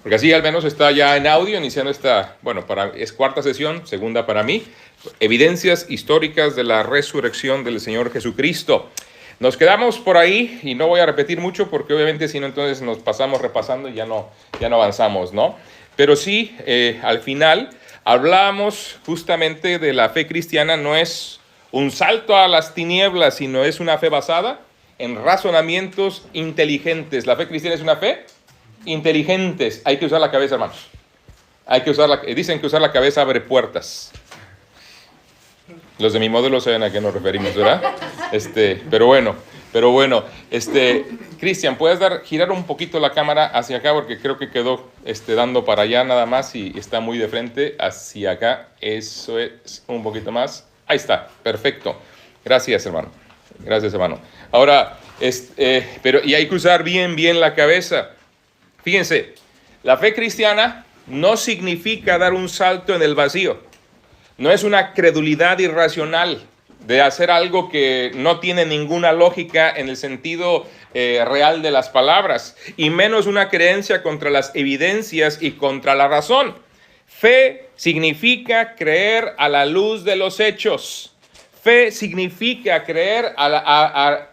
porque así al menos está ya en audio, iniciando esta, bueno, es cuarta sesión, segunda para mí, evidencias históricas de la resurrección del Señor Jesucristo. Nos quedamos por ahí y no voy a repetir mucho porque obviamente si no entonces nos pasamos repasando y ya no avanzamos, ¿no? Pero sí, al final hablamos justamente de la fe cristiana, no es un salto a las tinieblas, sino es una fe basada en razonamientos inteligentes. La fe cristiana es una fe inteligentes. Hay que usar la cabeza, hermanos. Dicen que usar la cabeza abre puertas. Los de mi módulo saben a qué nos referimos, ¿verdad? Pero bueno, Cristian, ¿puedes girar un poquito la cámara hacia acá? Porque creo que quedó dando para allá nada más y está muy de frente hacia acá. Eso es, un poquito más. Ahí está, perfecto. Gracias, hermano. Ahora, y hay que usar bien la cabeza. Fíjense, la fe cristiana no significa dar un salto en el vacío. No es una credulidad irracional de hacer algo que no tiene ninguna lógica en el sentido real de las palabras, y menos una creencia contra las evidencias y contra la razón. Fe significa creer a la luz de los hechos. Fe significa creer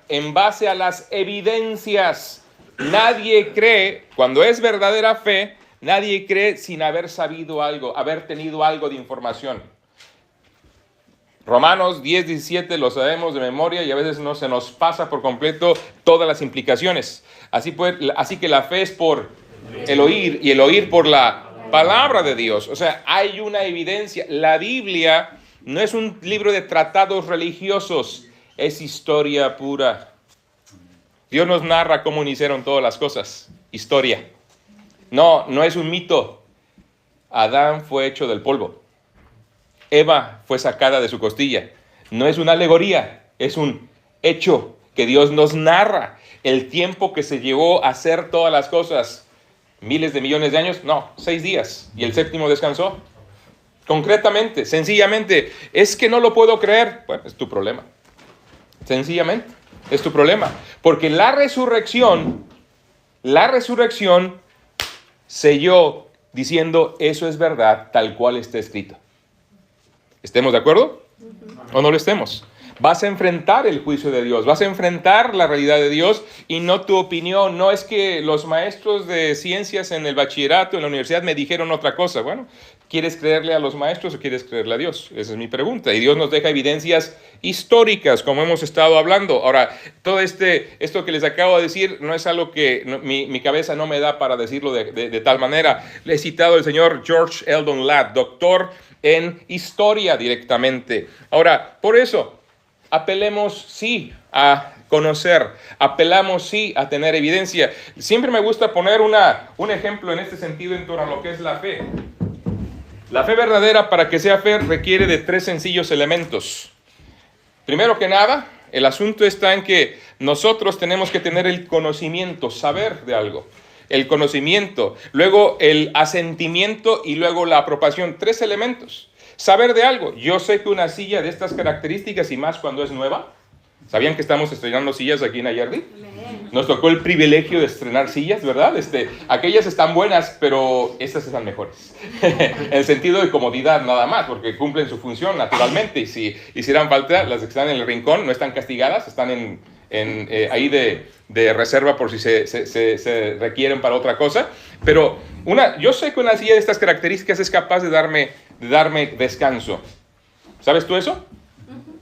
en base a las evidencias. Nadie cree, cuando es verdadera fe, nadie cree sin haber sabido algo, haber tenido algo de información. Romanos 10:17 lo sabemos de memoria y a veces no se nos pasa por completo todas las implicaciones. Así que la fe es por el oír y el oír por la palabra de Dios. O sea, hay una evidencia. La Biblia no es un libro de tratados religiosos, es historia pura. Dios nos narra cómo iniciaron todas las cosas. Historia. No es un mito. Adán fue hecho del polvo. Eva fue sacada de su costilla. No es una alegoría, es un hecho que Dios nos narra. El tiempo que se llevó a hacer todas las cosas. Miles de millones de años. No, 6 días. Y el séptimo descansó. Concretamente, sencillamente, es que no lo puedo creer. Bueno, es tu problema. Sencillamente. Es tu problema, porque la resurrección selló diciendo eso es verdad tal cual está escrito. ¿Estemos de acuerdo? ¿O no lo estemos? Vas a enfrentar el juicio de Dios, vas a enfrentar la realidad de Dios y no tu opinión. No es que los maestros de ciencias en el bachillerato, en la universidad me dijeron otra cosa. Bueno, ¿quieres creerle a los maestros o quieres creerle a Dios? Esa es mi pregunta. Y Dios nos deja evidencias históricas, como hemos estado hablando. Ahora, todo esto que les acabo de decir no es algo que mi cabeza no me da para decirlo de tal manera. Le he citado al señor George Eldon Ladd, doctor en historia directamente. Ahora, por eso, apelemos sí a conocer, apelamos sí a tener evidencia. Siempre me gusta poner un ejemplo en este sentido en torno a lo que es la fe. La fe verdadera, para que sea fe, requiere de 3 sencillos elementos. Primero que nada, el asunto está en que nosotros tenemos que tener el conocimiento, saber de algo. El conocimiento, luego el asentimiento y luego la aprobación. 3 elementos. Saber de algo. Yo sé que una silla de estas características y más cuando es nueva. ¿Sabían que estamos estrenando sillas aquí en Ayerdi? Nos tocó el privilegio de estrenar sillas, ¿verdad? Aquellas están buenas, pero estas están mejores. En el sentido de comodidad nada más, porque cumplen su función naturalmente. Y si hicieran falta, las que están en el rincón no están castigadas, están ahí de reserva por si se requieren para otra cosa. Pero yo sé que una silla de estas características es capaz de darme descanso. ¿Sabes tú eso?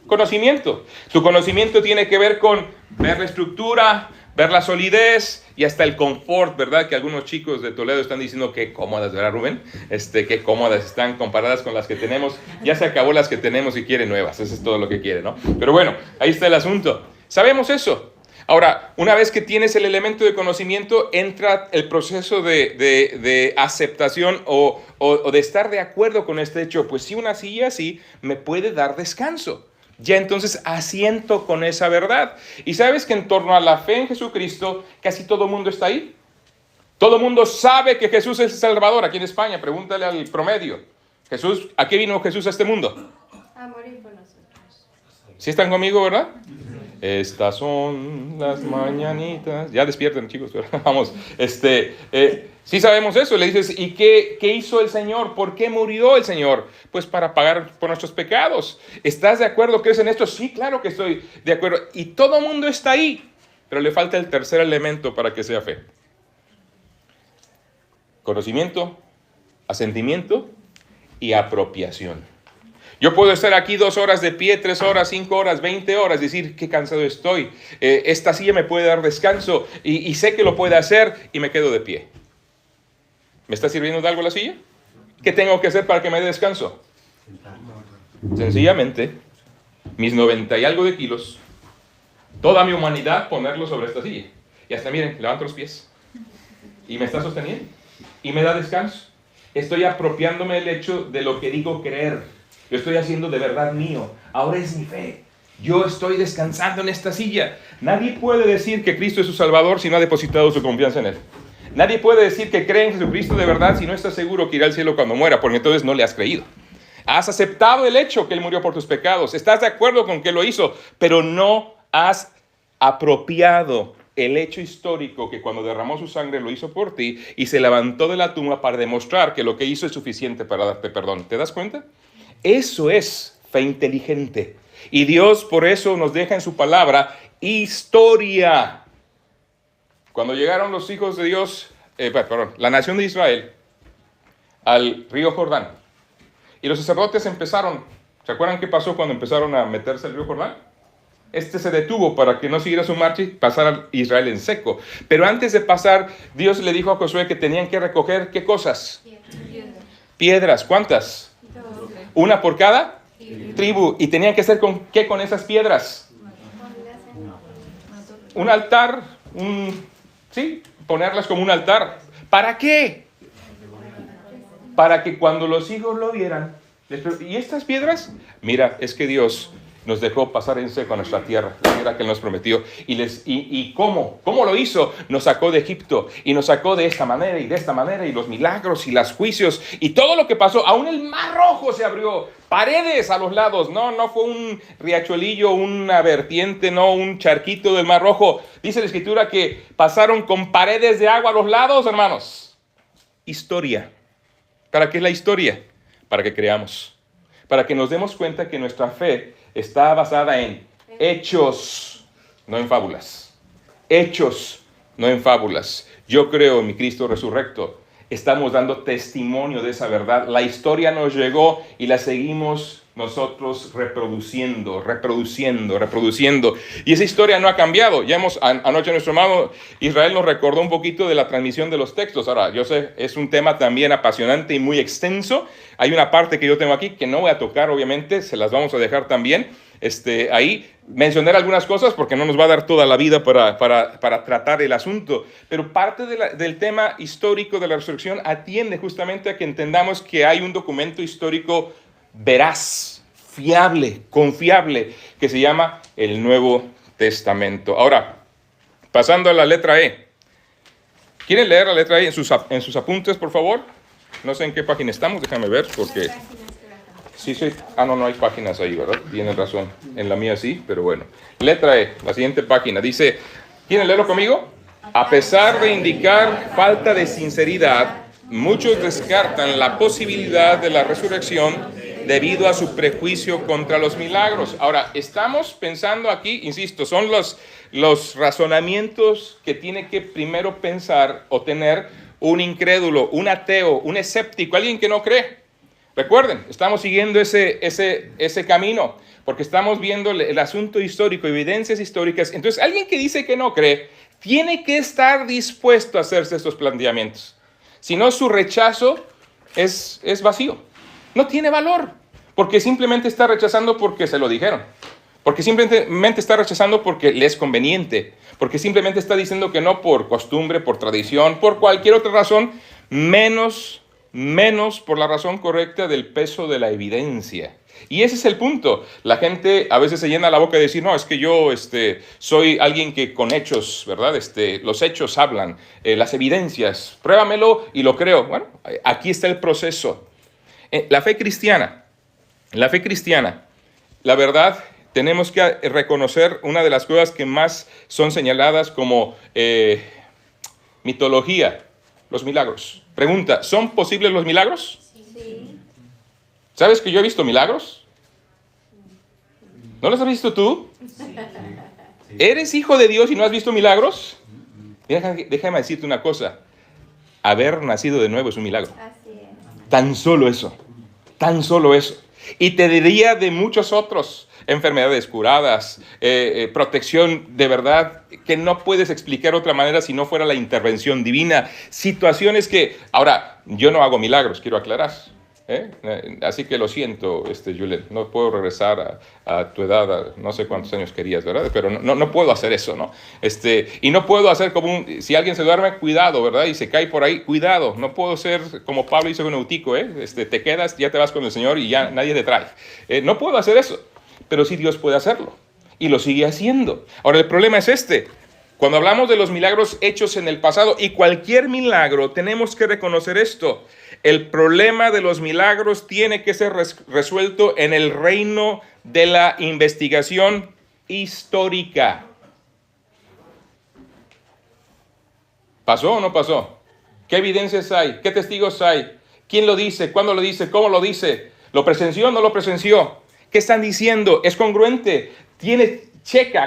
Conocimiento. Tu conocimiento tiene que ver con ver la estructura, ver la solidez y hasta el confort, ¿verdad? Que algunos chicos de Toledo están diciendo qué cómodas, ¿verdad, Rubén? Qué cómodas están comparadas con las que tenemos. Ya se acabó las que tenemos y quiere nuevas. Eso es todo lo que quiere, ¿no? Pero bueno, ahí está el asunto. Sabemos eso. Ahora, una vez que tienes el elemento de conocimiento, entra el proceso de aceptación o de estar de acuerdo con este hecho. Pues sí, una silla sí me puede dar descanso. Ya entonces asiento con esa verdad. Y sabes que en torno a la fe en Jesucristo, casi todo el mundo está ahí. Todo el mundo sabe que Jesús es el Salvador. Aquí en España, pregúntale al promedio. ¿A qué vino Jesús a este mundo? A morir por nosotros. ¿Sí están conmigo, verdad? Estas son las mañanitas. Ya despierten, chicos, pero vamos. Sí sabemos eso. Le dices, ¿y qué hizo el Señor? ¿Por qué murió el Señor? Pues para pagar por nuestros pecados. ¿Estás de acuerdo? ¿Crees en esto? Sí, claro que estoy de acuerdo. Y todo el mundo está ahí. Pero le falta el tercer elemento para que sea fe. Conocimiento, asentimiento y apropiación. Yo puedo estar aquí 2 horas de pie, 3 horas, 5 horas, 20 horas, decir qué cansado estoy. Esta silla me puede dar descanso y sé que lo puede hacer y me quedo de pie. ¿Me está sirviendo de algo la silla? ¿Qué tengo que hacer para que me dé descanso? Sencillamente, mis 90 y algo de kilos, toda mi humanidad, ponerlo sobre esta silla. Y hasta miren, levanto los pies. Y me está sosteniendo. Y me da descanso. Estoy apropiándome del hecho de lo que digo creer. Lo estoy haciendo de verdad mío. Ahora es mi fe. Yo estoy descansando en esta silla. Nadie puede decir que Cristo es su Salvador si no ha depositado su confianza en Él. Nadie puede decir que cree en Jesucristo de verdad si no está seguro que irá al cielo cuando muera, porque entonces no le has creído. Has aceptado el hecho que Él murió por tus pecados. Estás de acuerdo con que lo hizo, pero no has apropiado el hecho histórico que cuando derramó su sangre lo hizo por ti y se levantó de la tumba para demostrar que lo que hizo es suficiente para darte perdón. ¿Te das cuenta? Eso es fe inteligente. Y Dios por eso nos deja en su palabra historia. Cuando llegaron los hijos de Dios, la nación de Israel, al río Jordán, y los sacerdotes empezaron, ¿se acuerdan qué pasó cuando empezaron a meterse al río Jordán? Se detuvo para que no siguiera su marcha y pasara Israel en seco. Pero antes de pasar, Dios le dijo a Josué que tenían que recoger, ¿qué cosas? Piedras. ¿Cuántas? Una por cada tribu. ¿Y tenían que hacer qué con esas piedras? Un altar, ponerlas como un altar. ¿Para qué? Para que cuando los hijos lo vieran, ¿y estas piedras? Mira, es que Dios nos dejó pasar en seco a nuestra tierra, la tierra que Él nos prometió. ¿Y cómo? ¿Cómo lo hizo? Nos sacó de Egipto y nos sacó de esta manera y de esta manera, y los milagros y los juicios y todo lo que pasó. Aún el mar rojo se abrió, paredes a los lados. No fue un riachuelillo, una vertiente, no un charquito del mar rojo. Dice la Escritura que pasaron con paredes de agua a los lados, hermanos. Historia. ¿Para qué es la historia? Para que creamos. Para que nos demos cuenta que nuestra fe está basada en hechos, no en fábulas. Hechos, no en fábulas. Yo creo en mi Cristo resurrecto. Estamos dando testimonio de esa verdad. La historia nos llegó y la seguimos nosotros reproduciendo. Y esa historia no ha cambiado. Anoche nuestro hermano Israel nos recordó un poquito de la transmisión de los textos. Ahora, yo sé, es un tema también apasionante y muy extenso. Hay una parte que yo tengo aquí que no voy a tocar, obviamente, se las vamos a dejar también. Ahí mencionar algunas cosas porque no nos va a dar toda la vida para tratar el asunto. Pero parte del tema histórico de la resurrección atiende justamente a que entendamos que hay un documento histórico veraz, fiable, confiable, que se llama el Nuevo Testamento. Ahora, pasando a la letra E. ¿Quieren leer la letra E en sus apuntes, por favor? No sé en qué página estamos, déjame ver, porque... Sí. No hay páginas ahí, ¿verdad? Tienes razón. En la mía sí, pero bueno. Letra E, la siguiente página. Dice, ¿quieren leerlo conmigo? A pesar de indicar falta de sinceridad, muchos descartan la posibilidad de la resurrección debido a su prejuicio contra los milagros. Ahora, estamos pensando aquí, insisto, son los razonamientos que tiene que primero pensar o tener un incrédulo, un ateo, un escéptico, alguien que no cree. Recuerden, estamos siguiendo ese camino, porque estamos viendo el asunto histórico, evidencias históricas. Entonces, alguien que dice que no cree, tiene que estar dispuesto a hacerse estos planteamientos. Si no, su rechazo es vacío. No tiene valor, porque simplemente está rechazando porque se lo dijeron. Porque simplemente está rechazando porque le es conveniente. Porque simplemente está diciendo que no por costumbre, por tradición, por cualquier otra razón, menos por la razón correcta del peso de la evidencia. Y ese es el punto. La gente a veces se llena la boca de decir, no, es que yo soy alguien que con hechos, ¿verdad? Los hechos hablan, las evidencias, pruébamelo y lo creo. Bueno, aquí está el proceso. La fe cristiana, la verdad, tenemos que reconocer una de las cosas que más son señaladas como mitología, los milagros. Pregunta, ¿son posibles los milagros? Sí. ¿Sabes que yo he visto milagros? ¿No los has visto tú? Sí. ¿Eres hijo de Dios y no has visto milagros? Déjame decirte una cosa. Haber nacido de nuevo es un milagro. Así es. Tan solo eso. Tan solo eso. Y te diría de muchos otros. Enfermedades curadas, protección de verdad que no puedes explicar de otra manera si no fuera la intervención divina. Situaciones que... Ahora, yo no hago milagros, quiero aclarar. Así que lo siento, Julen, no puedo regresar a tu edad, no sé cuántos años querías, ¿verdad? Pero no puedo hacer eso, ¿no? Y no puedo hacer como si alguien se duerme, cuidado, ¿verdad? Y se cae por ahí, cuidado. No puedo ser como Pablo hizo con Eutico, te quedas, ya te vas con el Señor y ya nadie te trae. No puedo hacer eso, pero sí Dios puede hacerlo y lo sigue haciendo. Ahora, el problema es cuando hablamos de los milagros hechos en el pasado y cualquier milagro, tenemos que reconocer esto. El problema de los milagros tiene que ser resuelto en el reino de la investigación histórica. ¿Pasó o no pasó? ¿Qué evidencias hay? ¿Qué testigos hay? ¿Quién lo dice? ¿Cuándo lo dice? ¿Cómo lo dice? ¿Lo presenció o no lo presenció? ¿Qué están diciendo? ¿Es congruente?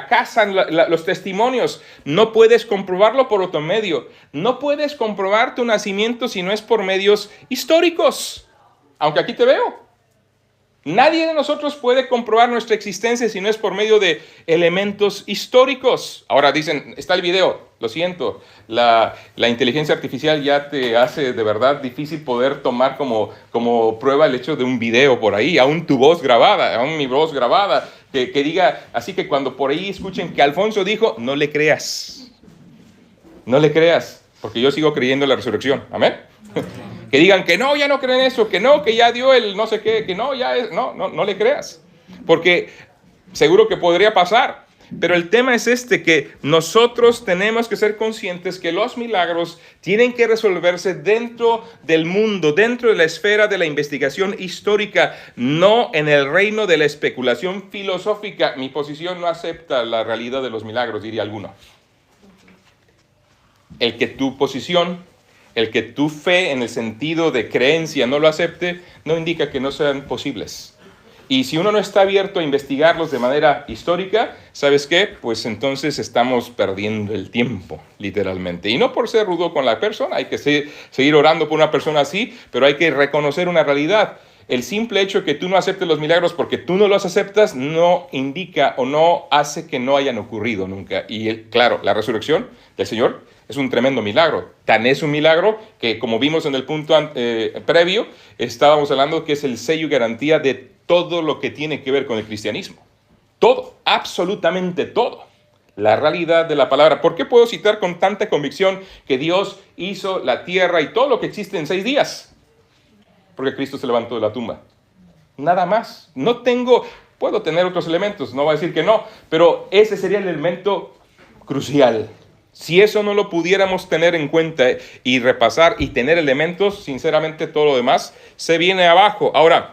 Casan los testimonios. No puedes comprobarlo por otro medio. No puedes comprobar tu nacimiento si no es por medios históricos. Aunque aquí te veo. Nadie de nosotros puede comprobar nuestra existencia si no es por medio de elementos históricos. Ahora dicen, está el video. Lo siento, la inteligencia artificial ya te hace de verdad difícil poder tomar como prueba el hecho de un video por ahí, aún tu voz grabada, aún mi voz grabada, que diga, así que cuando por ahí escuchen que Alfonso dijo, no le creas, porque yo sigo creyendo en la resurrección, amén. Que digan que no, ya no creen eso, que no, que ya dio el no sé qué, que no, ya es, no le creas, porque seguro que podría pasar. Pero el tema es que nosotros tenemos que ser conscientes que los milagros tienen que resolverse dentro del mundo, dentro de la esfera de la investigación histórica, no en el reino de la especulación filosófica. Mi posición no acepta la realidad de los milagros, diría alguno. El que tu posición, el que tu fe en el sentido de creencia no lo acepte, no indica que no sean posibles. Y si uno no está abierto a investigarlos de manera histórica, ¿sabes qué? Pues entonces estamos perdiendo el tiempo, literalmente. Y no por ser rudo con la persona, hay que seguir orando por una persona así, pero hay que reconocer una realidad. El simple hecho de que tú no aceptes los milagros porque tú no los aceptas, no indica o no hace que no hayan ocurrido nunca. Y claro, la resurrección del Señor es un tremendo milagro. Tan es un milagro que, como vimos en el punto previo, estábamos hablando que es el sello y garantía de todo lo que tiene que ver con el cristianismo. Todo, absolutamente todo. La realidad de la palabra. ¿Por qué puedo citar con tanta convicción que Dios hizo la tierra y todo lo que existe en 6 días? Porque Cristo se levantó de la tumba. Nada más. Puedo tener otros elementos, no voy a decir que no, pero ese sería el elemento crucial. Si eso no lo pudiéramos tener en cuenta y repasar y tener elementos, sinceramente todo lo demás se viene abajo. Ahora,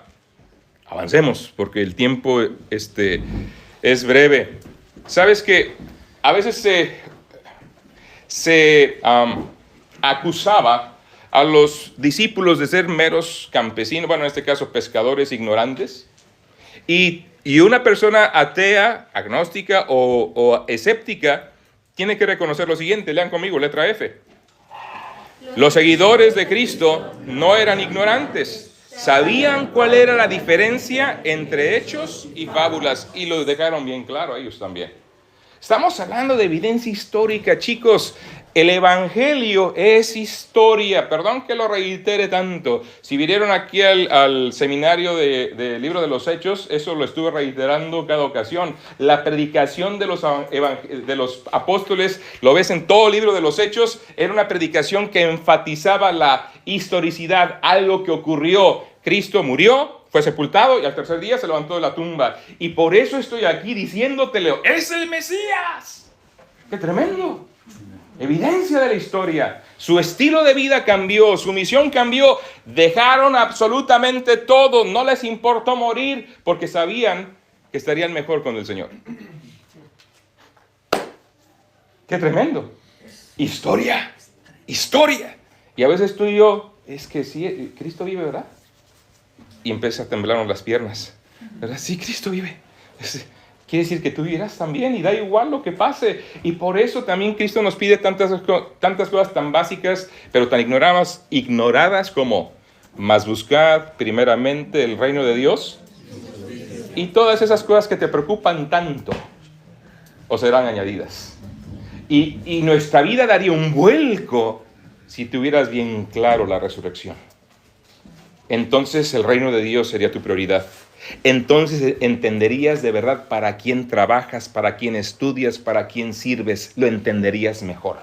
avancemos, porque el tiempo es breve. ¿Sabes que a veces se acusaba a los discípulos de ser meros campesinos, bueno, en este caso pescadores ignorantes, y una persona atea, agnóstica o escéptica tiene que reconocer lo siguiente? Lean conmigo, letra F. Los seguidores de Cristo no eran ignorantes. Sabían cuál era la diferencia entre hechos y fábulas y lo dejaron bien claro ellos también. Estamos hablando de evidencia histórica, chicos. El Evangelio es historia. Perdón que lo reitere tanto. Si vinieron aquí al seminario del libro de los Hechos, eso lo estuve reiterando cada ocasión. La predicación de los apóstoles, lo ves en todo el libro de los Hechos, era una predicación que enfatizaba la historicidad, algo que ocurrió. Cristo murió, fue sepultado y al tercer día se levantó de la tumba. Y por eso estoy aquí diciéndotelo, ¡es el Mesías! ¡Qué tremendo! Evidencia de la historia. Su estilo de vida cambió, su misión cambió. Dejaron absolutamente todo, no les importó morir porque sabían que estarían mejor con el Señor. ¡Qué tremendo! Historia. Y a veces tú y yo, es que sí, Cristo vive, ¿verdad? Y empieza a temblarnos las piernas, ¿verdad? Sí, Cristo vive. Quiere decir que tú vivirás también y da igual lo que pase. Y por eso también Cristo nos pide tantas cosas tan básicas, pero tan ignoradas como: mas buscad primeramente el reino de Dios, y todas esas cosas que te preocupan tanto os serán añadidas. Y nuestra vida daría un vuelco si tuvieras bien claro la resurrección. Entonces el reino de Dios sería tu prioridad. Entonces entenderías de verdad para quién trabajas, para quién estudias, para quién sirves. Lo entenderías mejor.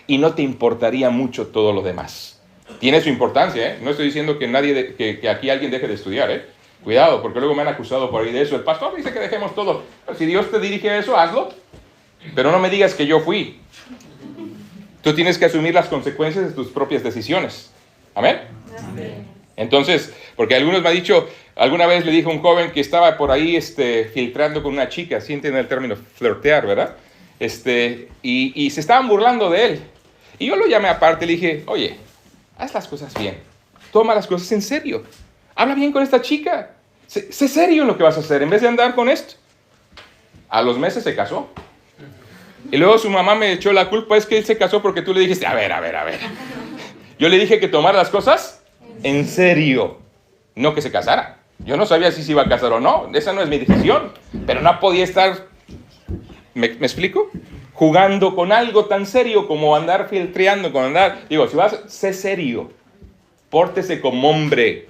Y no te importaría mucho todo lo demás. Tiene su importancia, ¿eh? No estoy diciendo que aquí alguien deje de estudiar, ¿eh? Cuidado, porque luego me han acusado por ahí de eso. El pastor dice que dejemos todo. Pero si Dios te dirige a eso, hazlo. Pero no me digas que yo fui. Tú tienes que asumir las consecuencias de tus propias decisiones. ¿Amén? Entonces, porque algunos me han dicho, alguna vez le dije a un joven que estaba por ahí filtrando con una chica, ¿sí entienden el término flirtear, verdad? Y se estaban burlando de él. Y yo lo llamé aparte y le dije, oye, haz las cosas bien. Toma las cosas en serio. Habla bien con esta chica. Sé serio en lo que vas a hacer, en vez de andar con esto. A los meses se casó. Y luego su mamá me echó la culpa, es que él se casó porque tú le dijiste, a ver. Yo le dije que tomara las cosas en serio, no que se casara. Yo no sabía si se iba a casar o no, esa no es mi decisión. Pero no podía estar, ¿me explico? Jugando con algo tan serio como andar filtreando, Digo, si vas, sé serio, pórtese como hombre.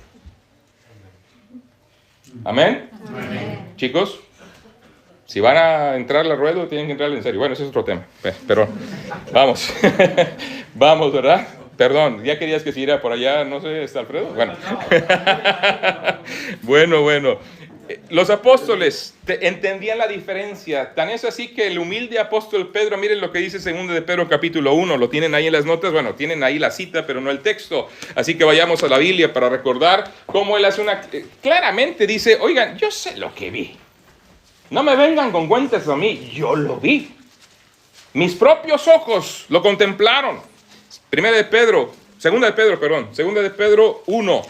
¿Amén? Chicos, si van a entrar al ruedo, tienen que entrar en serio. Bueno, ese es otro tema, pero vamos. Vamos, ¿verdad? Perdón, ya querías que siguiera por allá, no sé, ¿está Alfredo? Bueno. Bueno. Los apóstoles entendían la diferencia. Tan es así que el humilde apóstol Pedro, miren lo que dice 2 de Pedro capítulo 1, lo tienen ahí en las notas, bueno, tienen ahí la cita, pero no el texto. Así que vayamos a la Biblia para recordar cómo él hace claramente dice, oigan, yo sé lo que vi. No me vengan con cuentas a mí, yo lo vi. Mis propios ojos lo contemplaron. 2 de Pedro 1.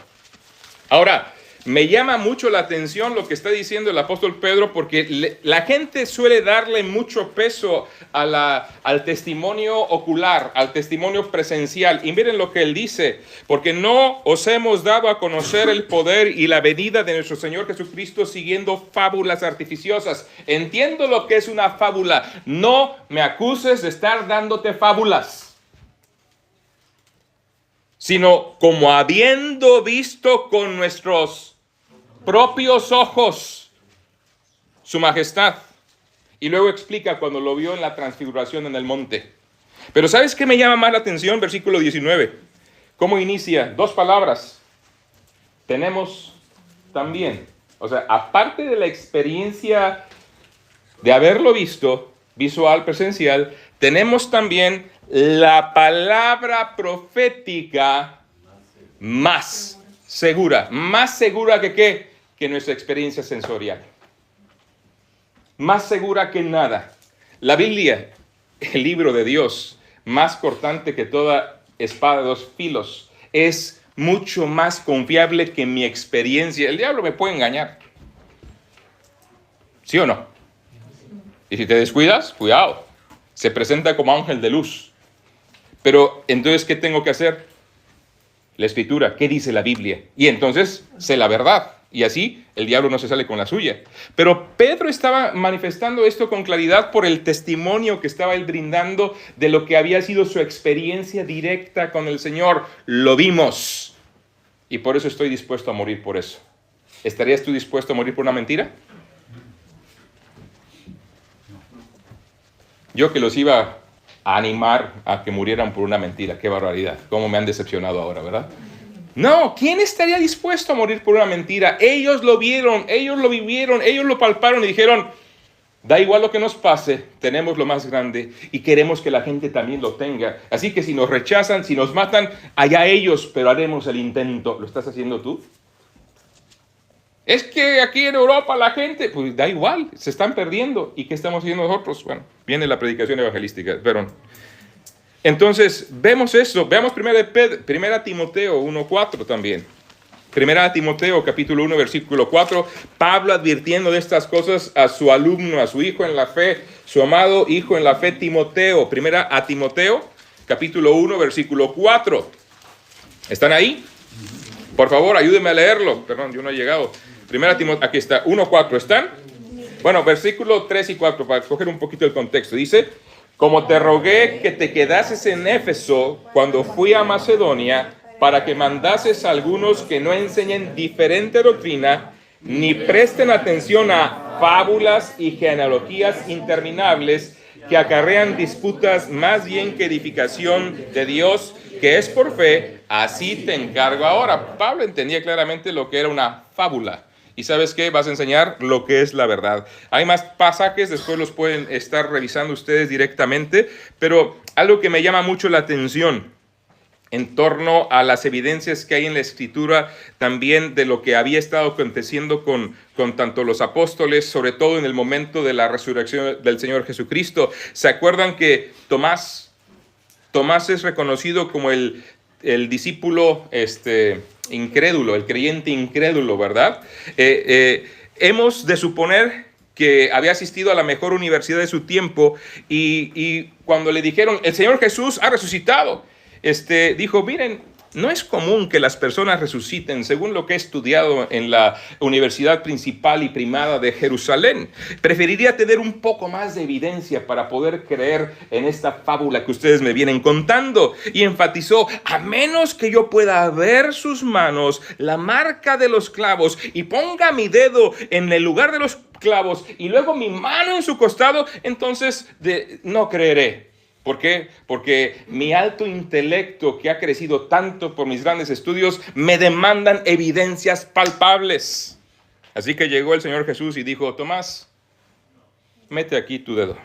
Ahora, me llama mucho la atención lo que está diciendo el apóstol Pedro, porque la gente suele darle mucho peso al testimonio ocular, al testimonio presencial. Y miren lo que él dice, porque no os hemos dado a conocer el poder y la venida de nuestro Señor Jesucristo siguiendo fábulas artificiosas. Entiendo lo que es una fábula. No me acuses de estar dándote fábulas, sino como habiendo visto con nuestros propios ojos su majestad. Y luego explica cuando lo vio en la transfiguración en el monte. Pero ¿sabes qué me llama más la atención? Versículo 19. ¿Cómo inicia? 2 palabras. Tenemos también. O sea, aparte de la experiencia de haberlo visto, visual, presencial, tenemos también la palabra profética más segura. ¿Más segura que qué? Que nuestra experiencia sensorial. Más segura que nada. La Biblia, el libro de Dios, más cortante que toda espada de 2 filos, es mucho más confiable que mi experiencia. El diablo me puede engañar. ¿Sí o no? Y si te descuidas, cuidado. Se presenta como ángel de luz. Pero entonces, ¿qué tengo que hacer? La Escritura, ¿qué dice la Biblia? Y entonces sé la verdad. Y así el diablo no se sale con la suya. Pero Pedro estaba manifestando esto con claridad por el testimonio que estaba él brindando de lo que había sido su experiencia directa con el Señor. Lo vimos. Y por eso estoy dispuesto a morir por eso. ¿Estarías tú dispuesto a morir por una mentira? Yo que los iba a animar a que murieran por una mentira. Qué barbaridad. Cómo me han decepcionado ahora, ¿verdad? No, ¿quién estaría dispuesto a morir por una mentira? Ellos lo vieron, ellos lo vivieron, ellos lo palparon y dijeron, da igual lo que nos pase, tenemos lo más grande y queremos que la gente también lo tenga. Así que si nos rechazan, si nos matan, allá ellos, pero haremos el intento. ¿Lo estás haciendo tú? Es que aquí en Europa la gente, pues da igual, se están perdiendo. ¿Y qué estamos haciendo nosotros? Bueno, viene la predicación evangelística, perdón. Entonces, vemos eso. Veamos primera Timoteo 1:4 también. Primera Timoteo, capítulo 1, versículo 4. Pablo advirtiendo de estas cosas a su alumno, a su hijo en la fe, su amado hijo en la fe, Timoteo. Primera a Timoteo, capítulo 1, versículo 4. ¿Están ahí? Por favor, ayúdenme a leerlo. Perdón, yo no he llegado. Primera Timoteo, aquí está, 1:4. ¿Están? Bueno, versículo 3 y 4, para coger un poquito el contexto. Dice: como te rogué que te quedases en Éfeso cuando fui a Macedonia, para que mandases a algunos que no enseñen diferente doctrina, ni presten atención a fábulas y genealogías interminables que acarrean disputas más bien que edificación de Dios, que es por fe. Así te encargo ahora. Pablo entendía claramente lo que era una fábula. Y ¿sabes qué? Vas a enseñar lo que es la verdad. Hay más pasajes, después los pueden estar revisando ustedes directamente, pero algo que me llama mucho la atención en torno a las evidencias que hay en la Escritura, también de lo que había estado aconteciendo con tanto los apóstoles, sobre todo en el momento de la resurrección del Señor Jesucristo. ¿Se acuerdan que Tomás es reconocido como el discípulo incrédulo, el creyente incrédulo, ¿verdad? Hemos de suponer que había asistido a la mejor universidad de su tiempo y cuando le dijeron, el Señor Jesús ha resucitado, dijo, miren, no es común que las personas resuciten, según lo que he estudiado en la Universidad Principal y Primada de Jerusalén. Preferiría tener un poco más de evidencia para poder creer en esta fábula que ustedes me vienen contando. Y enfatizó, a menos que yo pueda ver sus manos, la marca de los clavos, y ponga mi dedo en el lugar de los clavos, y luego mi mano en su costado, entonces no creeré. ¿Por qué? Porque mi alto intelecto, que ha crecido tanto por mis grandes estudios, me demandan evidencias palpables. Así que llegó el Señor Jesús y dijo, Tomás, mete aquí tu dedo.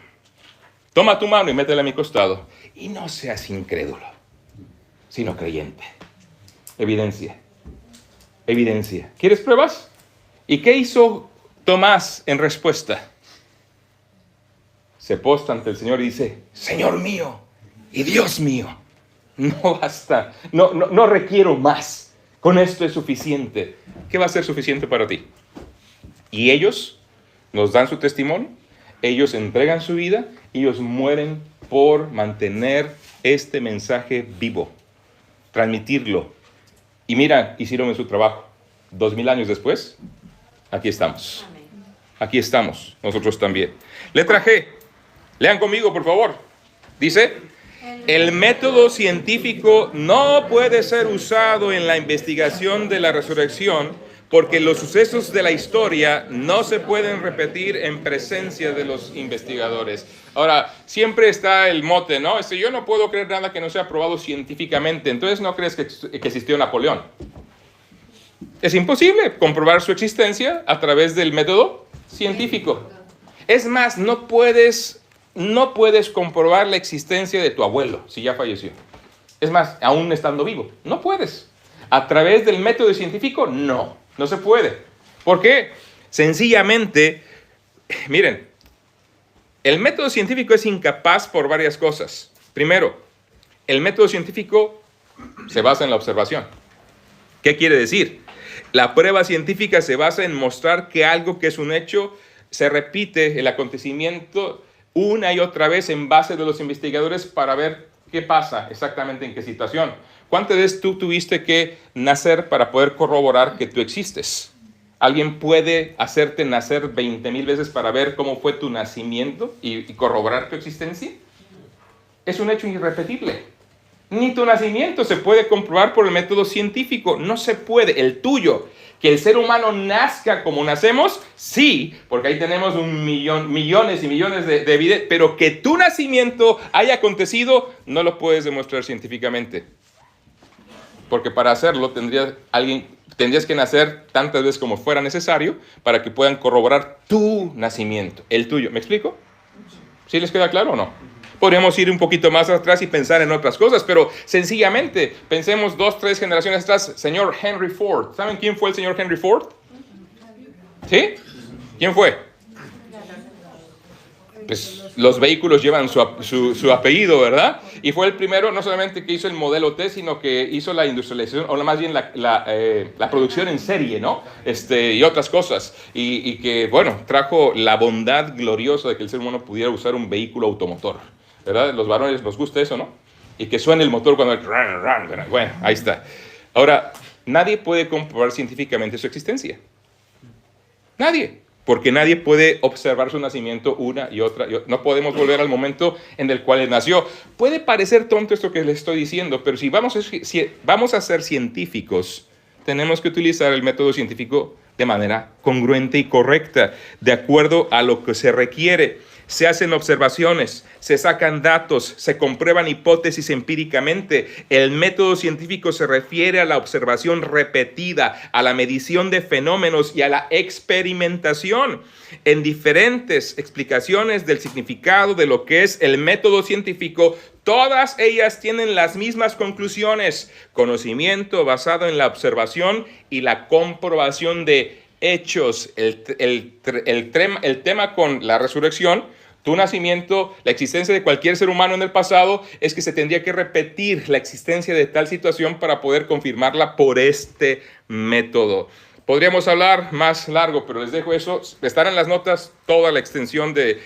Toma tu mano y métela a mi costado. Y no seas incrédulo, sino creyente. Evidencia. Evidencia. ¿Quieres pruebas? ¿Y qué hizo Tomás en respuesta? Se posta ante el Señor y dice, Señor mío y Dios mío, no basta, no requiero más, con esto es suficiente. ¿Qué va a ser suficiente para ti? Y ellos nos dan su testimonio, ellos entregan su vida, ellos mueren por mantener este mensaje vivo, transmitirlo. Y mira, hicieron su trabajo. 2000 años después, aquí estamos. Aquí estamos, nosotros también. Letra G. Lean conmigo, por favor. Dice, el método científico no puede ser usado en la investigación de la resurrección porque los sucesos de la historia no se pueden repetir en presencia de los investigadores. Ahora, siempre está el mote, ¿no? Yo no puedo creer nada que no sea probado científicamente. Entonces, ¿no crees que existió Napoleón? Es imposible comprobar su existencia a través del método científico. Es más, no puedes comprobar la existencia de tu abuelo si ya falleció. Es más, aún estando vivo, no puedes. A través del método científico, no se puede. ¿Por qué? Sencillamente, miren, el método científico es incapaz por varias cosas. Primero, el método científico se basa en la observación. ¿Qué quiere decir? La prueba científica se basa en mostrar que algo que es un hecho se repite el acontecimiento una y otra vez en base de los investigadores para ver qué pasa exactamente en qué situación. ¿Cuántas veces tú tuviste que nacer para poder corroborar que tú existes? ¿Alguien puede hacerte nacer 20,000 veces para ver cómo fue tu nacimiento y corroborar tu existencia? Es un hecho irrepetible. Ni tu nacimiento se puede comprobar por el método científico. No se puede. El tuyo. Que el ser humano nazca como nacemos, sí, porque ahí tenemos millones y millones de evidencias, pero que tu nacimiento haya acontecido, no lo puedes demostrar científicamente. Porque para hacerlo tendrías que nacer tantas veces como fuera necesario para que puedan corroborar tu nacimiento, el tuyo. ¿Me explico? ¿Sí les queda claro o no? Podríamos ir un poquito más atrás y pensar en otras cosas, pero sencillamente pensemos 2, 3 generaciones atrás, señor Henry Ford. ¿Saben quién fue el señor Henry Ford? ¿Sí? ¿Quién fue? Pues los vehículos llevan su apellido, ¿verdad? Y fue el primero, no solamente que hizo el modelo T, sino que hizo la industrialización, o más bien la producción en serie, ¿no? Y otras cosas. Y que, bueno, trajo la bondad gloriosa de que el ser humano pudiera usar un vehículo automotor, ¿verdad? Los varones nos gusta eso, ¿no? Y que suene el motor cuando... Bueno, ahí está. Ahora, nadie puede comprobar científicamente su existencia. Nadie. Porque nadie puede observar su nacimiento una y otra. No podemos volver al momento en el cual él nació. Puede parecer tonto esto que le estoy diciendo, pero si vamos a ser científicos, tenemos que utilizar el método científico de manera congruente y correcta, de acuerdo a lo que se requiere. Se hacen observaciones, se sacan datos, se comprueban hipótesis empíricamente. El método científico se refiere a la observación repetida, a la medición de fenómenos y a la experimentación. En diferentes explicaciones del significado de lo que es el método científico, todas ellas tienen las mismas conclusiones: conocimiento basado en la observación y la comprobación de hechos. El tema con la resurrección, tu nacimiento, la existencia de cualquier ser humano en el pasado, es que se tendría que repetir la existencia de tal situación para poder confirmarla por este método. Podríamos hablar más largo, pero les dejo eso. Estará en las notas toda la extensión de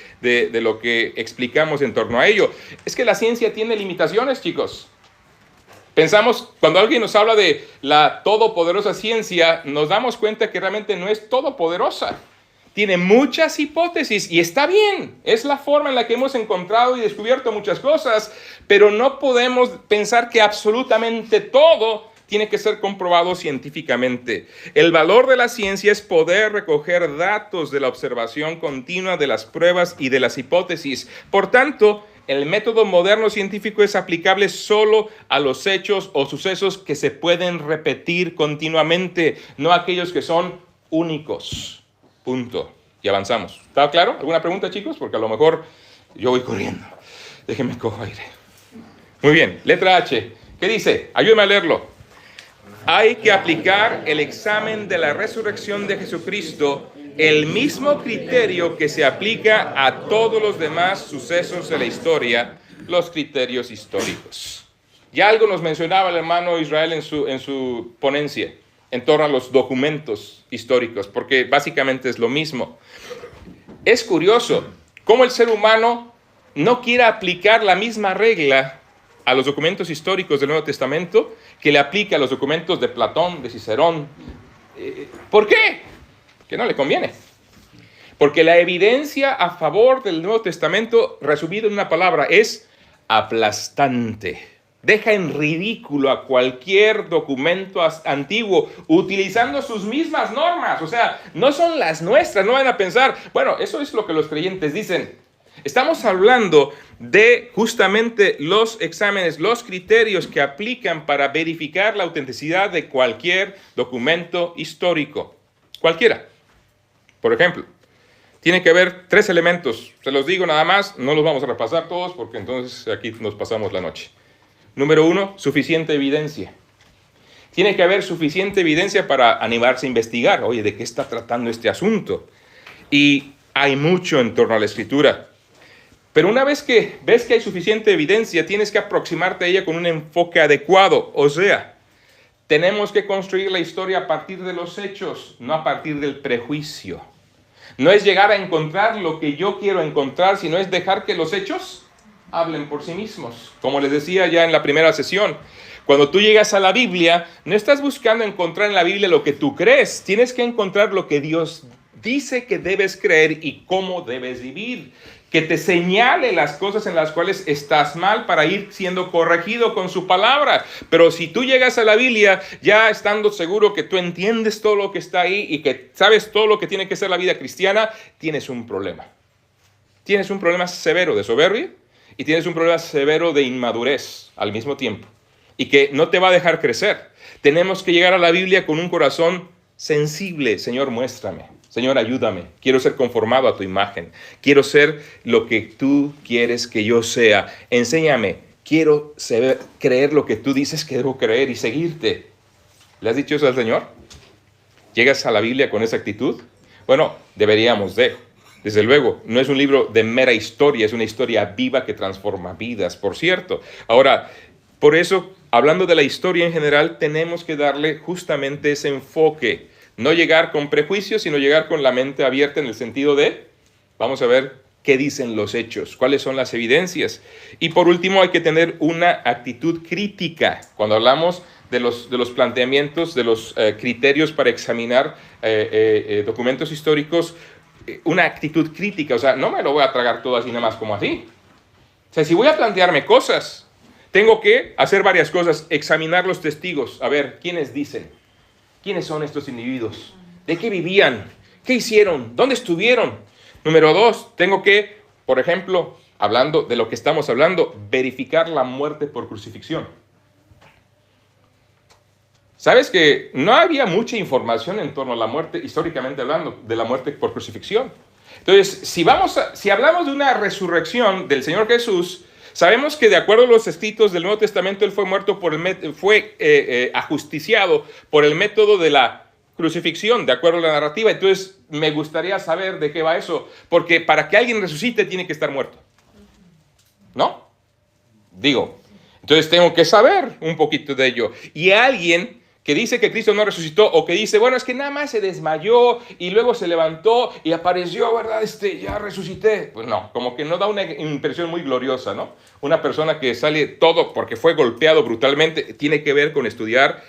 lo que explicamos en torno a ello. Es que la ciencia tiene limitaciones, chicos. Pensamos, cuando alguien nos habla de la todopoderosa ciencia, nos damos cuenta que realmente no es todopoderosa. Tiene muchas hipótesis y está bien. Es la forma en la que hemos encontrado y descubierto muchas cosas, pero no podemos pensar que absolutamente todo tiene que ser comprobado científicamente. El valor de la ciencia es poder recoger datos de la observación continua de las pruebas y de las hipótesis. Por tanto, el método moderno científico es aplicable solo a los hechos o sucesos que se pueden repetir continuamente, no a aquellos que son únicos. Punto. Y avanzamos. ¿Está claro? ¿Alguna pregunta, chicos? Porque a lo mejor yo voy corriendo. Déjenme cojo aire. Muy bien. Letra H. ¿Qué dice? Ayúdame a leerlo. Hay que aplicar el examen de la resurrección de Jesucristo, el mismo criterio que se aplica a todos los demás sucesos de la historia, los criterios históricos. Ya algo nos mencionaba el hermano Israel en su ponencia en torno a los documentos históricos, porque básicamente es lo mismo. Es curioso cómo el ser humano no quiere aplicar la misma regla a los documentos históricos del Nuevo Testamento que le aplica a los documentos de Platón, de Cicerón. ¿Por qué? Que no le conviene. Porque la evidencia a favor del Nuevo Testamento, resumido en una palabra, es aplastante. Deja en ridículo a cualquier documento antiguo utilizando sus mismas normas. O sea, no son las nuestras. No van a pensar, bueno, eso es lo que los creyentes dicen. Estamos hablando de justamente los exámenes, los criterios que aplican para verificar la autenticidad de cualquier documento histórico. Cualquiera. Por ejemplo, tiene que haber 3 elementos. Se los digo nada más, no los vamos a repasar todos porque entonces aquí nos pasamos la noche. Número 1, suficiente evidencia. Tiene que haber suficiente evidencia para animarse a investigar. Oye, ¿de qué está tratando este asunto? Y hay mucho en torno a la Escritura. Pero una vez que ves que hay suficiente evidencia, tienes que aproximarte a ella con un enfoque adecuado. O sea, tenemos que construir la historia a partir de los hechos, no a partir del prejuicio. No es llegar a encontrar lo que yo quiero encontrar, sino es dejar que los hechos hablen por sí mismos. Como les decía ya en la primera sesión, cuando tú llegas a la Biblia, no estás buscando encontrar en la Biblia lo que tú crees, tienes que encontrar lo que Dios dice que debes creer y cómo debes vivir, que te señale las cosas en las cuales estás mal para ir siendo corregido con su palabra. Pero si tú llegas a la Biblia ya estando seguro que tú entiendes todo lo que está ahí y que sabes todo lo que tiene que ser la vida cristiana, tienes un problema. Tienes un problema severo de soberbia y tienes un problema severo de inmadurez al mismo tiempo y que no te va a dejar crecer. Tenemos que llegar a la Biblia con un corazón sensible. Señor, muéstrame. Señor, ayúdame. Quiero ser conformado a tu imagen. Quiero ser lo que tú quieres que yo sea. Enséñame. Quiero creer lo que tú dices que debo creer y seguirte. ¿Le has dicho eso al Señor? ¿Llegas a la Biblia con esa actitud? Bueno, deberíamos de. Desde luego, no es un libro de mera historia, es una historia viva que transforma vidas, por cierto. Ahora, por eso, hablando de la historia en general, tenemos que darle justamente ese enfoque. No llegar con prejuicios, sino llegar con la mente abierta en el sentido de, vamos a ver qué dicen los hechos, cuáles son las evidencias. Y por último, hay que tener una actitud crítica. Cuando hablamos de los planteamientos, de los criterios para examinar documentos históricos, una actitud crítica, o sea, no me lo voy a tragar todo así nada más como así. O sea, si voy a plantearme cosas, tengo que hacer varias cosas, examinar los testigos, a ver, ¿quiénes dicen? ¿Quiénes son estos individuos? ¿De qué vivían? ¿Qué hicieron? ¿Dónde estuvieron? Número 2, tengo que, por ejemplo, hablando de lo que estamos hablando, verificar la muerte por crucifixión. ¿Sabes que no había mucha información en torno a la muerte, históricamente hablando, de la muerte por crucifixión? Entonces, si hablamos de una resurrección del Señor Jesús, sabemos que de acuerdo a los escritos del Nuevo Testamento, Él fue muerto fue ajusticiado por el método de la crucifixión, de acuerdo a la narrativa. Entonces, me gustaría saber de qué va eso, porque para que alguien resucite tiene que estar muerto, ¿no? Digo, entonces tengo que saber un poquito de ello. Y alguien que dice que Cristo no resucitó, o que dice, bueno, es que nada más se desmayó y luego se levantó y apareció, ¿verdad? Ya resucité. Pues no, como que no da una impresión muy gloriosa, ¿no? Una persona que sale todo porque fue golpeado brutalmente, tiene que ver con estudiar,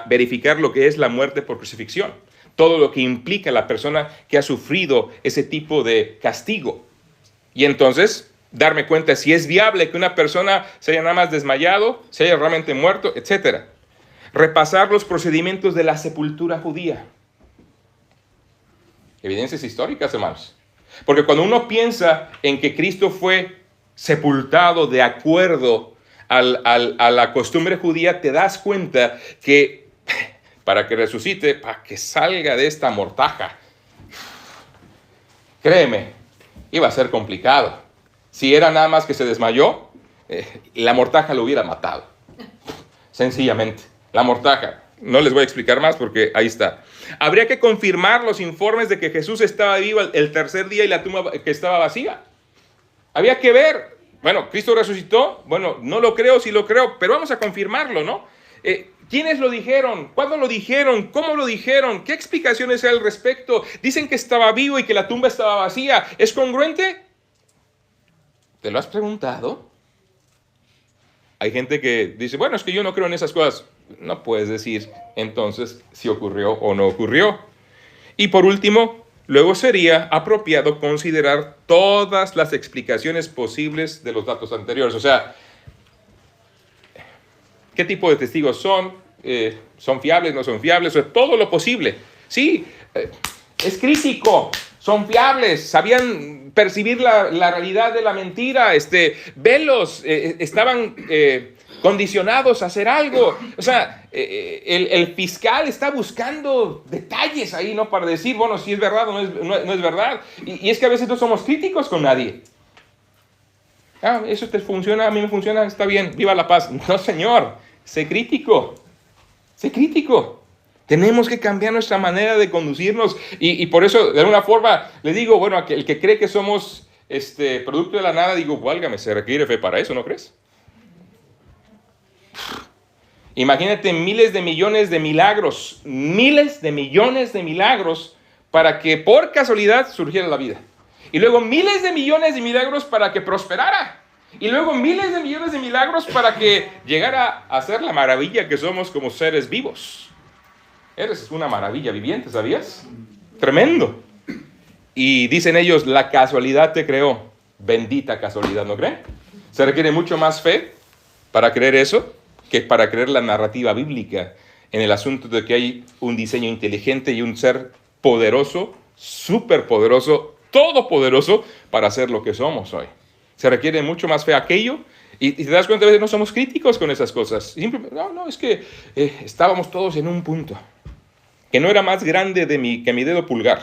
verificar lo que es la muerte por crucifixión. Todo lo que implica la persona que ha sufrido ese tipo de castigo. Y entonces, darme cuenta si es viable que una persona se haya nada más desmayado, se haya realmente muerto, etcétera. Repasar los procedimientos de la sepultura judía. Evidencias históricas, hermanos. Porque cuando uno piensa en que Cristo fue sepultado de acuerdo a la costumbre judía, te das cuenta que para que resucite, para que salga de esta mortaja, créeme, iba a ser complicado. Si era nada más que se desmayó, la mortaja lo hubiera matado. Sencillamente. La mortaja. No les voy a explicar más porque ahí está. Habría que confirmar los informes de que Jesús estaba vivo el tercer día y la tumba que estaba vacía. Había que ver. Bueno, ¿Cristo resucitó? Bueno, no lo creo, sí lo creo, pero vamos a confirmarlo, ¿no? ¿Quiénes lo dijeron? ¿Cuándo lo dijeron? ¿Cómo lo dijeron? ¿Qué explicaciones hay al respecto? Dicen que estaba vivo y que la tumba estaba vacía. ¿Es congruente? ¿Te lo has preguntado? Hay gente que dice, bueno, es que yo no creo en esas cosas. No puedes decir entonces si ocurrió o no ocurrió. Y por último, luego sería apropiado considerar todas las explicaciones posibles de los datos anteriores. O sea, ¿qué tipo de testigos son? ¿Son fiables? ¿No son fiables? O sea, todo lo posible. Sí, es crítico. Son fiables, sabían percibir la realidad de la mentira, velos, estaban condicionados a hacer algo. O sea, el fiscal está buscando detalles ahí, ¿no? Para decir, bueno, si es verdad o no es verdad. Y es que a veces no somos críticos con nadie. Ah, eso te funciona, a mí me funciona, está bien, viva la paz. No, señor, sé crítico, sé crítico. Tenemos que cambiar nuestra manera de conducirnos y por eso, de alguna forma, le digo, bueno, el que cree que somos producto de la nada, digo, válgame, se requiere fe para eso, ¿no crees? Imagínate miles de millones de milagros para que por casualidad surgiera la vida. Y luego miles de millones de milagros para que prosperara. Y luego miles de millones de milagros para que llegara a ser la maravilla que somos como seres vivos. Eres una maravilla viviente, ¿sabías? Tremendo. Y dicen ellos, la casualidad te creó. Bendita casualidad, ¿no creen? Se requiere mucho más fe para creer eso que para creer la narrativa bíblica en el asunto de que hay un diseño inteligente y un ser poderoso, superpoderoso, todopoderoso para ser lo que somos hoy. Se requiere mucho más fe a aquello. Y te das cuenta, a veces no somos críticos con esas cosas. No, es que estábamos todos en un punto que no era más grande que mi dedo pulgar.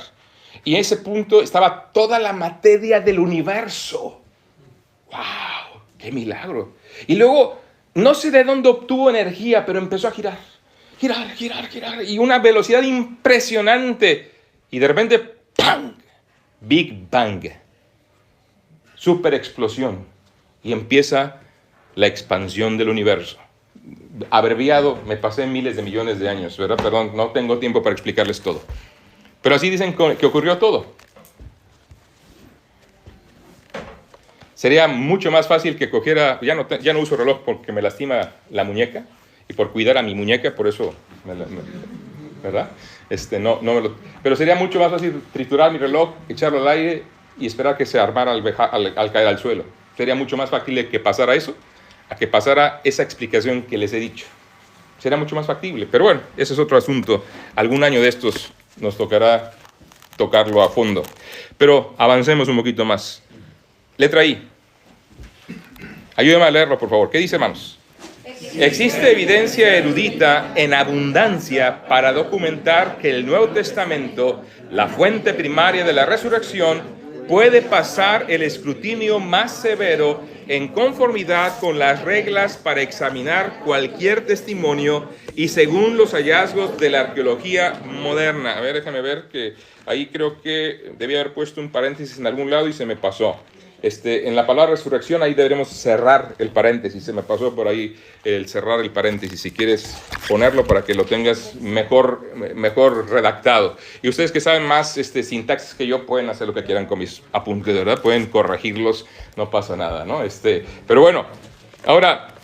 Y en ese punto estaba toda la materia del universo. ¡Wow! ¡Qué milagro! Y luego, no sé de dónde obtuvo energía, pero empezó a girar. Y una velocidad impresionante. Y de repente, ¡pam! Big Bang. Super explosión. Y empieza la expansión del universo. Abreviado, me pasé miles de millones de años, ¿verdad? Perdón, no tengo tiempo para explicarles todo. Pero así dicen que ocurrió todo. Sería mucho más fácil que cogiera, ya no uso reloj porque me lastima la muñeca, y por cuidar a mi muñeca, por eso, ¿verdad? Pero sería mucho más fácil triturar mi reloj, echarlo al aire y esperar que se armara al caer al suelo. Sería mucho más factible que pasara eso, a que pasara esa explicación que les he dicho. Sería mucho más factible, pero bueno, ese es otro asunto. Algún año de estos nos tocará tocarlo a fondo. Pero avancemos un poquito más. Letra I. Ayúdeme a leerlo, por favor. ¿Qué dice, hermanos? Existe evidencia erudita en abundancia para documentar que el Nuevo Testamento, la fuente primaria de la resurrección, puede pasar el escrutinio más severo en conformidad con las reglas para examinar cualquier testimonio y según los hallazgos de la arqueología moderna. A ver, déjame ver, que ahí creo que debía haber puesto un paréntesis en algún lado y se me pasó. En la palabra resurrección, ahí deberemos cerrar el paréntesis. Se me pasó por ahí el cerrar el paréntesis. Si quieres ponerlo para que lo tengas mejor redactado. Y ustedes que saben más sintaxis que yo, pueden hacer lo que quieran con mis apuntes, ¿verdad? Pueden corregirlos, no pasa nada, ¿no? Pero bueno, ahora,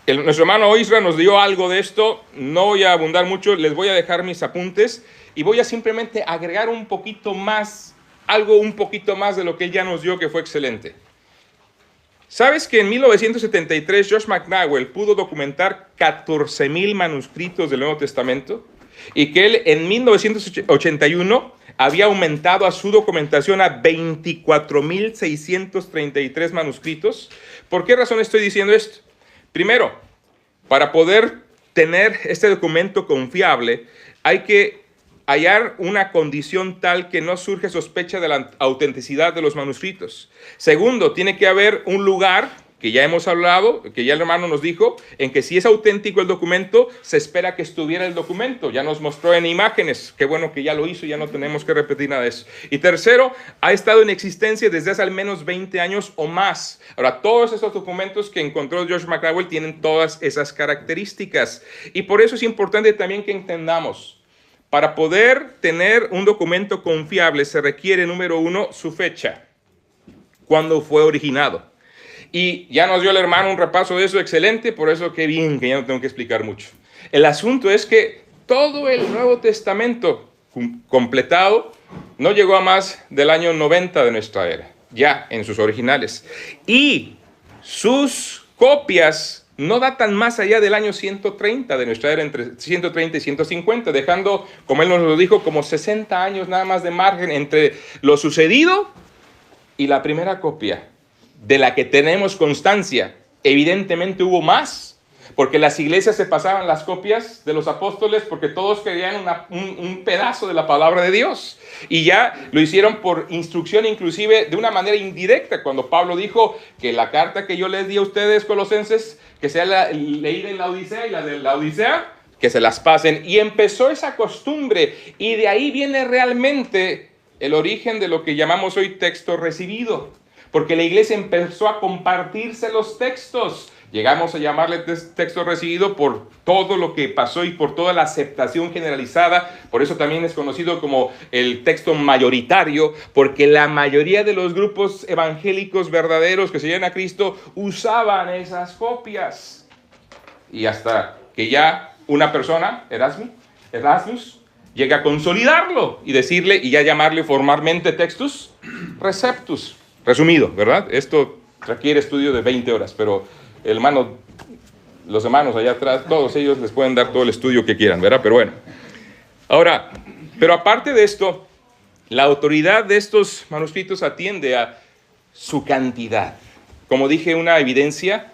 nuestro hermano Oisra nos dio algo de esto. No voy a abundar mucho, les voy a dejar mis apuntes y voy a simplemente agregar un poquito más, algo un poquito más de lo que él ya nos dio, que fue excelente. ¿Sabes que en 1973 Josh McDowell pudo documentar 14,000 manuscritos del Nuevo Testamento? Y que él en 1981 había aumentado a su documentación a 24,633 manuscritos. ¿Por qué razón estoy diciendo esto? Primero, para poder tener este documento confiable, hay que hallar una condición tal que no surge sospecha de la autenticidad de los manuscritos. Segundo, tiene que haber un lugar, que ya hemos hablado, que ya el hermano nos dijo, en que si es auténtico el documento, se espera que estuviera el documento. Ya nos mostró en imágenes. Qué bueno que ya lo hizo, ya no tenemos que repetir nada de eso. Y tercero, ha estado en existencia desde hace al menos 20 años o más. Ahora, todos estos documentos que encontró Josh McDowell tienen todas esas características. Y por eso es importante también que entendamos, para poder tener un documento confiable se requiere, número uno, su fecha, cuándo fue originado. Y ya nos dio el hermano un repaso de eso excelente, por eso qué bien, que ya no tengo que explicar mucho. El asunto es que todo el Nuevo Testamento completado no llegó a más del año 90 de nuestra era, ya en sus originales. Y sus copias no datan más allá del año 130 de nuestra era, entre 130 y 150, dejando, como él nos lo dijo, como 60 años nada más de margen entre lo sucedido y la primera copia, de la que tenemos constancia. Evidentemente hubo más, porque las iglesias se pasaban las copias de los apóstoles porque todos querían un pedazo de la palabra de Dios. Y ya lo hicieron por instrucción, inclusive de una manera indirecta, cuando Pablo dijo que la carta que yo les di a ustedes, colosenses, que sea leída en la Odisea, y la de la Odisea, que se las pasen. Y empezó esa costumbre, y de ahí viene realmente el origen de lo que llamamos hoy texto recibido, porque la iglesia empezó a compartirse los textos. Llegamos a llamarle texto recibido por todo lo que pasó y por toda la aceptación generalizada. Por eso también es conocido como el texto mayoritario, porque la mayoría de los grupos evangélicos verdaderos que seguían a Cristo usaban esas copias. Y hasta que ya una persona, Erasmus, llega a consolidarlo y decirle, y ya llamarle formalmente textus receptus. Resumido, ¿verdad? Esto requiere estudio de 20 horas, pero los hermanos allá atrás, todos ellos les pueden dar todo el estudio que quieran, ¿verdad? Pero bueno. Ahora, pero aparte de esto, la autoridad de estos manuscritos atiende a su cantidad. Como dije, una evidencia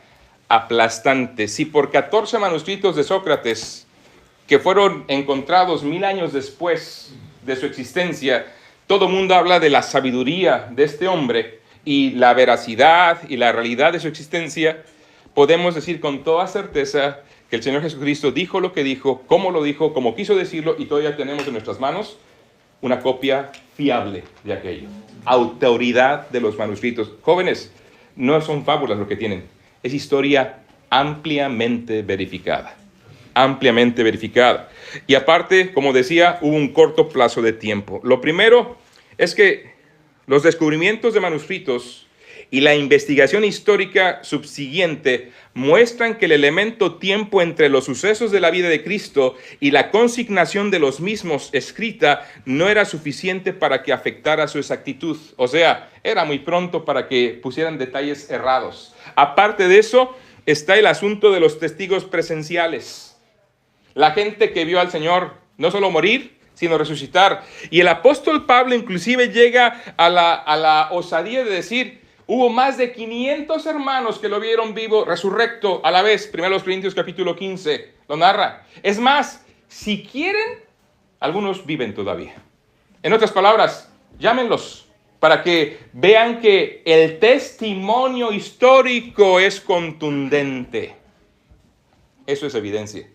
aplastante. Si por 14 manuscritos de Sócrates, que fueron encontrados 1000 años después de su existencia, todo el mundo habla de la sabiduría de este hombre y la veracidad y la realidad de su existencia, podemos decir con toda certeza que el Señor Jesucristo dijo lo que dijo, cómo lo dijo, cómo quiso decirlo, y todavía tenemos en nuestras manos una copia fiable de aquello. Autoridad de los manuscritos. Jóvenes, no son fábulas lo que tienen, es historia ampliamente verificada. Ampliamente verificada. Y aparte, como decía, hubo un corto plazo de tiempo. Lo primero es que los descubrimientos de manuscritos y la investigación histórica subsiguiente muestran que el elemento tiempo entre los sucesos de la vida de Cristo y la consignación de los mismos escrita no era suficiente para que afectara su exactitud. O sea, era muy pronto para que pusieran detalles errados. Aparte de eso, está el asunto de los testigos presenciales. La gente que vio al Señor no solo morir, sino resucitar. Y el apóstol Pablo inclusive llega a la osadía de decir: hubo más de 500 hermanos que lo vieron vivo, resurrecto a la vez. 1 Corintios capítulo 15 lo narra. Es más, si quieren, algunos viven todavía. En otras palabras, llámenlos para que vean que el testimonio histórico es contundente. Eso es evidencia.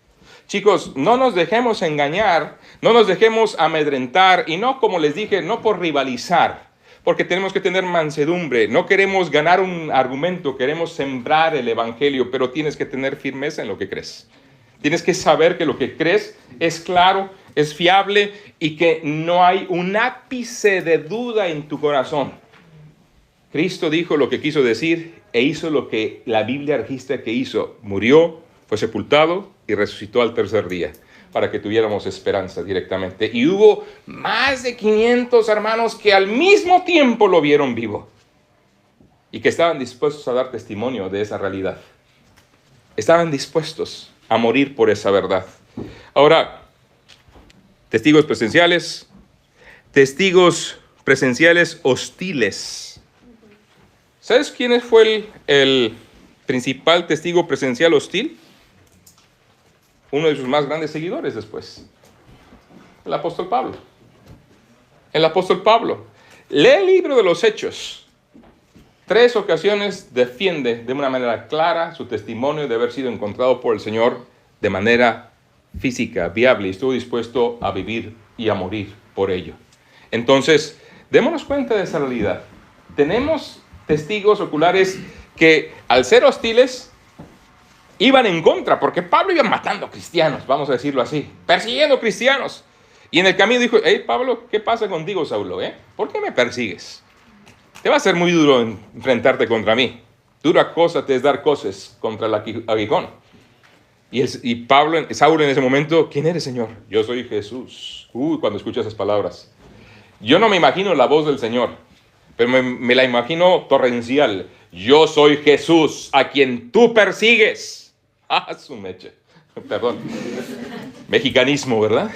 Chicos, no nos dejemos engañar, no nos dejemos amedrentar, y no, como les dije, no por rivalizar, porque tenemos que tener mansedumbre. No queremos ganar un argumento, queremos sembrar el evangelio, pero tienes que tener firmeza en lo que crees. Tienes que saber que lo que crees es claro, es fiable y que no hay un ápice de duda en tu corazón. Cristo dijo lo que quiso decir e hizo lo que la Biblia registra que hizo. Murió, fue sepultado y resucitó al tercer día, para que tuviéramos esperanza directamente. Y hubo más de 500 hermanos que al mismo tiempo lo vieron vivo y que estaban dispuestos a dar testimonio de esa realidad. Estaban dispuestos a morir por esa verdad. Ahora, testigos presenciales hostiles. ¿Sabes quién fue el principal testigo presencial hostil? Uno de sus más grandes seguidores después, el apóstol Pablo. El apóstol Pablo. Lee el libro de los Hechos. 3 ocasiones defiende de una manera clara su testimonio de haber sido encontrado por el Señor de manera física, viable, y estuvo dispuesto a vivir y a morir por ello. Entonces, démonos cuenta de esa realidad. Tenemos testigos oculares que, al ser hostiles, iban en contra, porque Pablo iba matando cristianos, vamos a decirlo así, persiguiendo cristianos. Y en el camino dijo: hey Pablo, ¿qué pasa contigo, Saulo? ¿Por qué me persigues? Te va a ser muy duro enfrentarte contra mí. Dura cosa te es dar cosas contra el aguijón. Y Saulo en ese momento: ¿quién eres, Señor? Yo soy Jesús. Cuando escucho esas palabras, yo no me imagino la voz del Señor, pero me la imagino torrencial. Yo soy Jesús, a quien tú persigues. Su mecha. Perdón. Mexicanismo, ¿verdad?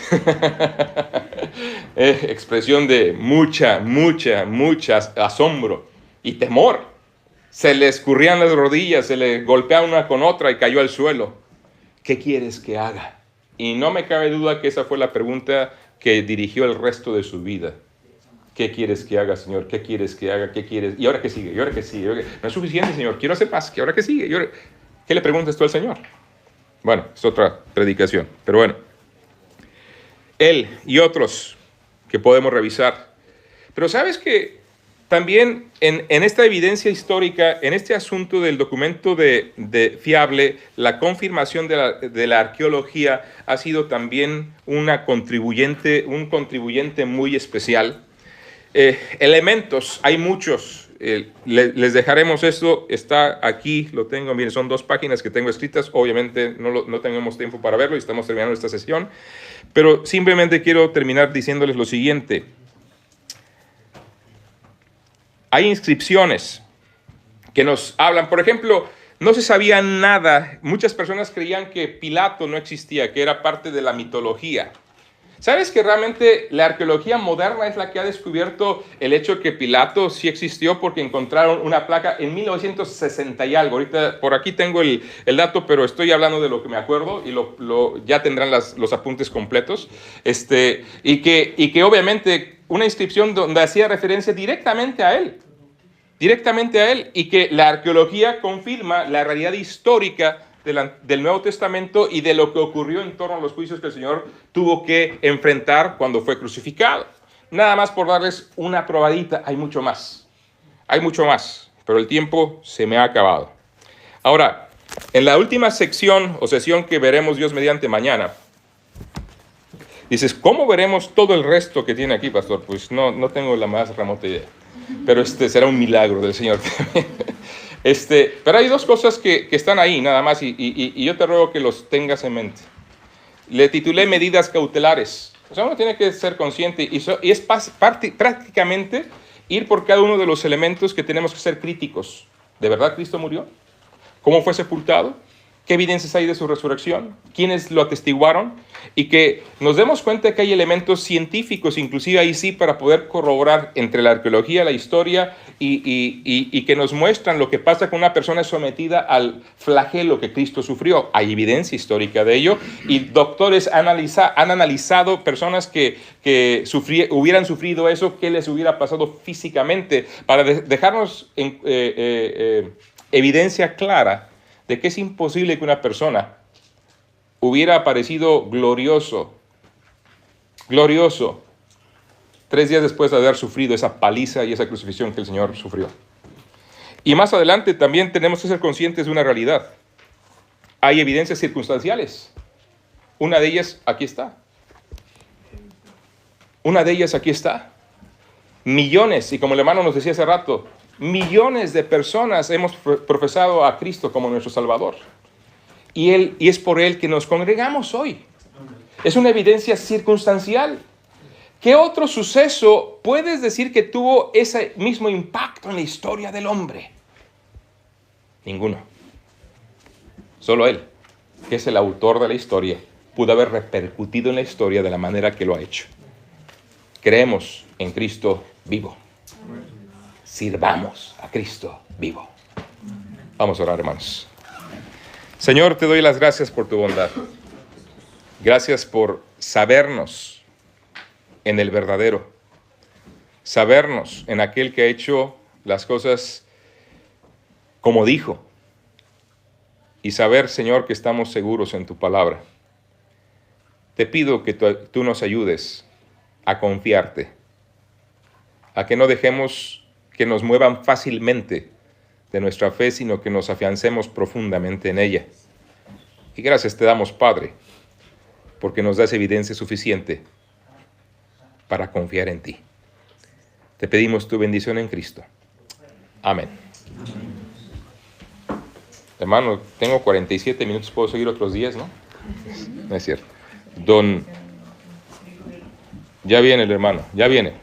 Expresión de mucha asombro y temor. Se le escurrían las rodillas, se le golpeaba una con otra y cayó al suelo. ¿Qué quieres que haga? Y no me cabe duda que esa fue la pregunta que dirigió el resto de su vida. ¿Qué quieres que haga, Señor? ¿Qué quieres que haga? ¿Qué quieres? ¿Y ahora qué sigue? ¿Y ahora qué sigue? No es suficiente, Señor. Quiero hacer más. ¿Y ahora qué sigue? ¿Qué le preguntas tú al Señor? Bueno, es otra predicación. Pero bueno, él y otros que podemos revisar. Pero ¿sabes que también en esta evidencia histórica, en este asunto del documento de fiable, la confirmación de la arqueología ha sido también un contribuyente muy especial? Elementos, hay muchos. Les dejaremos esto, está aquí, lo tengo, miren, son 2 páginas que tengo escritas. Obviamente no tenemos tiempo para verlo y estamos terminando esta sesión, pero simplemente quiero terminar diciéndoles lo siguiente. Hay inscripciones que nos hablan, por ejemplo, no se sabía nada, muchas personas creían que Pilato no existía, que era parte de la mitología. ¿Sabes que realmente la arqueología moderna es la que ha descubierto el hecho de que Pilato sí existió? Porque encontraron una placa en 1960 y algo. Ahorita por aquí tengo el dato, pero estoy hablando de lo que me acuerdo y ya tendrán los apuntes completos. Y que obviamente una inscripción donde hacía referencia directamente a él, y que la arqueología confirma la realidad histórica del Nuevo Testamento y de lo que ocurrió en torno a los juicios que el Señor tuvo que enfrentar cuando fue crucificado. nada más por darles una probadita. Hay mucho más, pero el tiempo se me ha acabado. Ahora, en la última sección o sesión que veremos Dios mediante mañana, dices, ¿cómo veremos todo el resto que tiene aquí, pastor? Pues no tengo la más remota idea, pero será un milagro del Señor. Pero hay dos cosas que están ahí nada más y yo te ruego que los tengas en mente. Le titulé medidas cautelares. O sea, uno tiene que ser consciente y es prácticamente ir por cada uno de los elementos que tenemos que ser críticos. ¿De verdad Cristo murió? ¿Cómo fue sepultado? ¿Qué evidencias hay de su resurrección? ¿Quiénes lo atestiguaron? Y que nos demos cuenta que hay elementos científicos, inclusive ahí sí, para poder corroborar entre la arqueología, la historia y que nos muestran lo que pasa con una persona sometida al flagelo que Cristo sufrió. Hay evidencia histórica de ello y doctores han analizado personas que hubieran sufrido eso, qué les hubiera pasado físicamente, para dejarnos evidencia clara de que es imposible que una persona hubiera aparecido glorioso, 3 días después de haber sufrido esa paliza y esa crucifixión que el Señor sufrió. Y más adelante también tenemos que ser conscientes de una realidad. Hay evidencias circunstanciales. Una de ellas aquí está. Millones, y como el hermano nos decía hace rato, millones de personas hemos profesado a Cristo como nuestro Salvador. Y es por Él que nos congregamos hoy. Es una evidencia circunstancial. ¿Qué otro suceso puedes decir que tuvo ese mismo impacto en la historia del hombre? Ninguno. Solo Él, que es el autor de la historia, pudo haber repercutido en la historia de la manera que lo ha hecho. Creemos en Cristo vivo. Sirvamos a Cristo vivo. Vamos a orar, hermanos. Señor, te doy las gracias por tu bondad. Gracias por sabernos en el verdadero. Sabernos en aquel que ha hecho las cosas como dijo. Y saber, Señor, que estamos seguros en tu palabra. Te pido que tú nos ayudes a confiarte. A que no dejemos que nos muevan fácilmente de nuestra fe, sino que nos afiancemos profundamente en ella. Y gracias te damos, Padre, porque nos das evidencia suficiente para confiar en ti. Te pedimos tu bendición en Cristo. Amén. Hermano, tengo 47 minutos, puedo seguir otros 10, ¿no? No es cierto. Ya viene el hermano, ya viene.